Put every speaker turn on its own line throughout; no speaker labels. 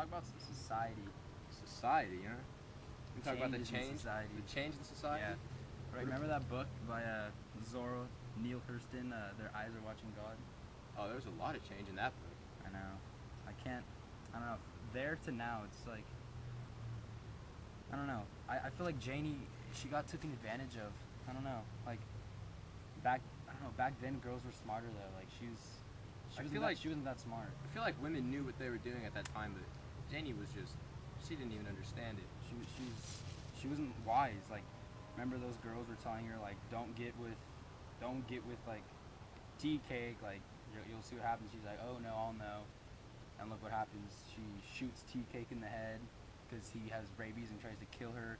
talk about society.
Society, huh? We talk about the
Changes in
change,
society.
the change in society.
Yeah. Right. Remember that book by Zora Neale Hurston? Their Eyes Are Watching God.
Oh, there's a lot of change in that book.
I know. I don't know. There to now, it's like. I don't know. I feel like Janie, she got taken advantage of. I don't know. Like, back then girls were smarter though. Like, she wasn't that smart.
I feel like women knew what they were doing at that time, but Janie was just, she didn't even understand it.
She wasn't wise. Like, remember those girls were telling her like, don't get with like tea cake. Like, you'll see what happens. She's like, oh no, I'll know. And look what happens. She shoots tea cake in the head because he has rabies and tries to kill her.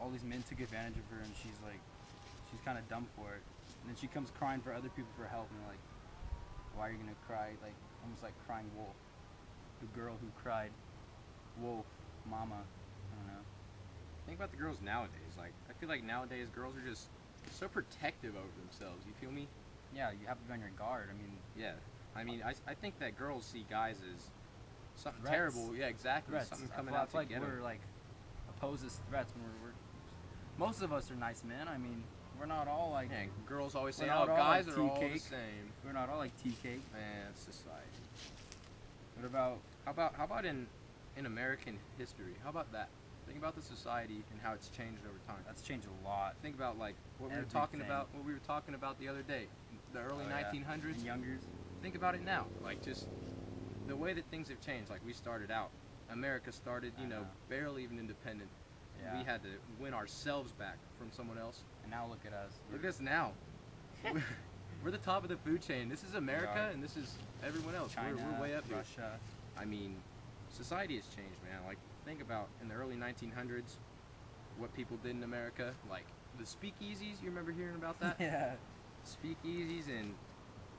All these men took advantage of her, and she's kind of dumb for it. And then she comes crying for other people for help, and they're like, why are you gonna cry? Like, almost like crying wolf. The girl who cried wolf, mama. I don't know.
Think about the girls nowadays. Like, I feel like nowadays girls are just so protective over themselves. You feel me?
Yeah, you have to be on your guard. I mean,
yeah. I mean, I think that girls see guys as something
threats.
terrible. Yeah, exactly.
Threats.
Something coming
I
out
feel
to
like
get
we're
them.
like opposed as threats when we're most of us are nice men. I mean, we're not all like.
Man, girls always say,
we're
"Oh,
not all
guys
like
are all
tea
the
cake.
same."
We're not all like tea cake.
Man, it's society.
What about?
How about in American history? How about that? Think about the society and how it's changed over time.
That's changed a lot.
Think about like what we were talking about the other day, the early 1900s.
And youngers.
Think about it now, like just the way that things have changed. Like we started out, America started,
I know.
barely even independent.
Yeah.
We had to win ourselves back from someone else.
And now look at us.
Look at us now. We're the top of the food chain. This is America, and this is everyone else.
China,
we're way up
Russia.
here. I mean, society has changed, man. Like, think about in the early 1900s, what people did in America. Like, the speakeasies, you remember hearing about that?
Yeah.
Speakeasies and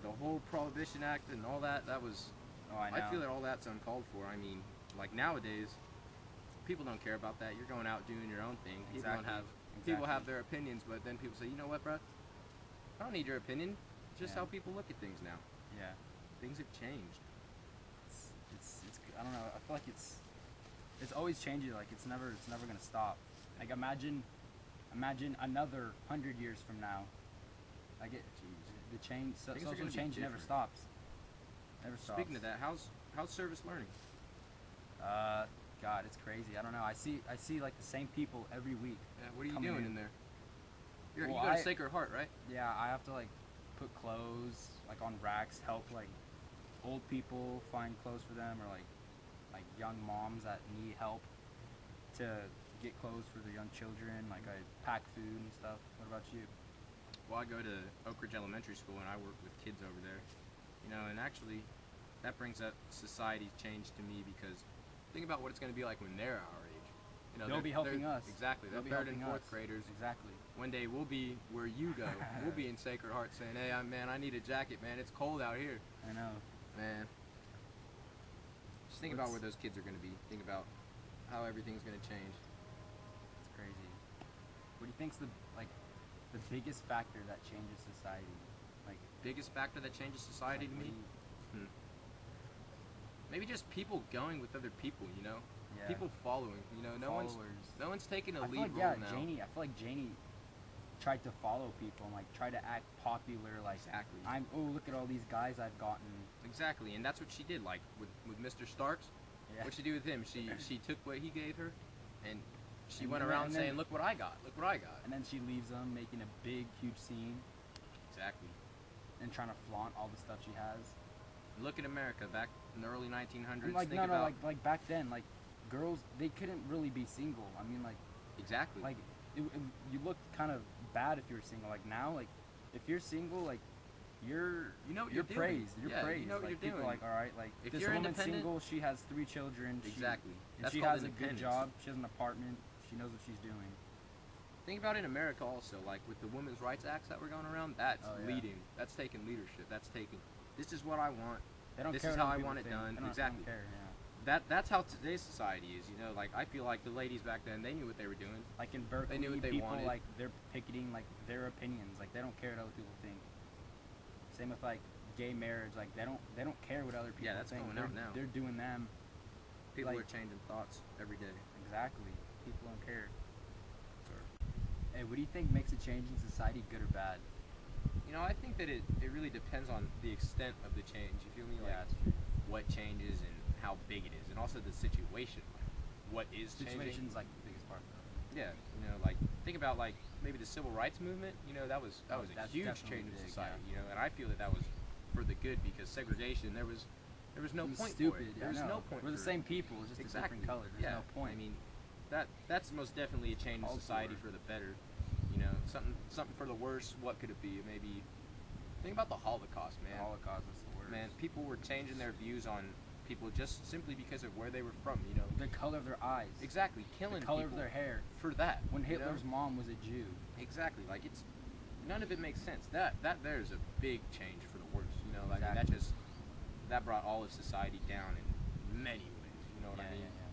the whole Prohibition Act and all that, that was...
Oh, I know.
I feel that all that's uncalled for. I mean, like, nowadays, people don't care about that. You're going out doing your own thing. People have their opinions, but then people say, you know what, bro? I don't need your opinion. It's just how people look at things now.
Yeah.
Things have changed.
It's I don't know. I feel like it's always changing. Like it's never gonna stop. Like imagine another 100 years from now. Like the change.
Things are
Social
gonna be
change never
different.
stops. Never stops.
Speaking of that, how's service learning?
God, it's crazy. I don't know. I see like the same people every week.
Yeah, what are you
coming
doing in there? You
Well,
go to Sacred Heart, right?
Yeah, I have to like put clothes like on racks, help like old people find clothes for them, or like young moms that need help to get clothes for their young children. Like I pack food and stuff. What about you?
Well, I go to Oak Ridge Elementary School and I work with kids over there. And actually that brings up society's change to me, because think about what it's going to be like when they're our age.
They'll be helping us.
Exactly. They're third and fourth graders.
Exactly.
One day we'll be where you go. We'll be in Sacred Heart saying, hey, man, I need a jacket, man. It's cold out here.
I know.
Man. Just think about where those kids are going to be. Think about how everything's going to change.
It's crazy. What do you think's the biggest factor that changes society? Like
Biggest factor that changes society to me? Maybe just people going with other people,
Yeah.
People following, no one's taking a lead role now.
I feel like Janie tried to follow people and like try to act popular. Like
Exactly.
Look at all these guys I've gotten.
Exactly, and that's what she did. Like with Mr. Starks,
Yeah.
what'd she do with him? She took what he gave her, and she
And
went
then-
around
and then-
saying, "Look what I got! Look what I got!"
And then she leaves them, making a big, huge scene
Exactly.
and trying to flaunt all the stuff she has.
Look at America back in the early 1900s.
And like
Think about
like back then, like girls, they couldn't really be single. I mean, like
exactly.
you looked kind of bad if you were single. Like now, like if you're single, like you're
You know what
you're
you're doing.
praised. You're
Yeah, you
praised.
know what
like,
you're
people
doing.
are like, all right, like
If
this
you're
woman's
independent-
single. She has 3 children.
Exactly.
And
That's
she
called
has a good
independence.
job. She has an apartment. She knows what she's doing.
Think about it in America also, like with the women's rights acts that were going around. That's
Oh, yeah.
leading. That's taking leadership. That's taking. This is what I want.
They don't
This
care
is
what
how I
people
want it
think.
done.
They don't
Exactly.
care. Yeah.
That's how today's society is. Like I feel like the ladies back then, they knew what they were doing.
Like in Berkeley,
knew what they
people
wanted.
like they're picketing like their opinions. Like they don't care what other people think. Same with like gay marriage, like they don't care what other people
Yeah, that's
think.
going out now.
They're doing them.
People
like-
are changing thoughts every day.
Exactly. People don't care.
Sorry.
Hey, what do you think makes a change in society good or bad?
You know, I think that it really depends on the extent of the change. You feel me? Like,
Yeah, that's true.
what changes and how big it is, and also the situation. Like, what is changing?
Situation's like the biggest part though.
Yeah, you know, like think about like maybe the civil rights movement. You know, that was a
That's
huge
definitely
change in
big,
society.
yeah.
You know, and I feel that was for the good because segregation there was no
It was
point
stupid.
for it.
I
There was
know.
no point.
We're the
for
same
it.
people, it's just
Exactly.
a different color. There's
yeah.
no point.
I mean, that's most definitely a change in
Culture.
society for the better. You know, something for the worse. What could it be? Maybe think about the Holocaust,
the
man.
Holocaust is the worst.
Man, people were changing their views on people just simply because of where they were from. You know,
the color of their eyes.
exactly, killing
The color
people
of their hair.
for that.
When
you know?
Hitler's mom was a Jew.
Exactly. Like it's none of it makes sense. That there is a big change for the worse. You know, like
Exactly.
that brought all of society down in many ways. You know what I mean?
Yeah.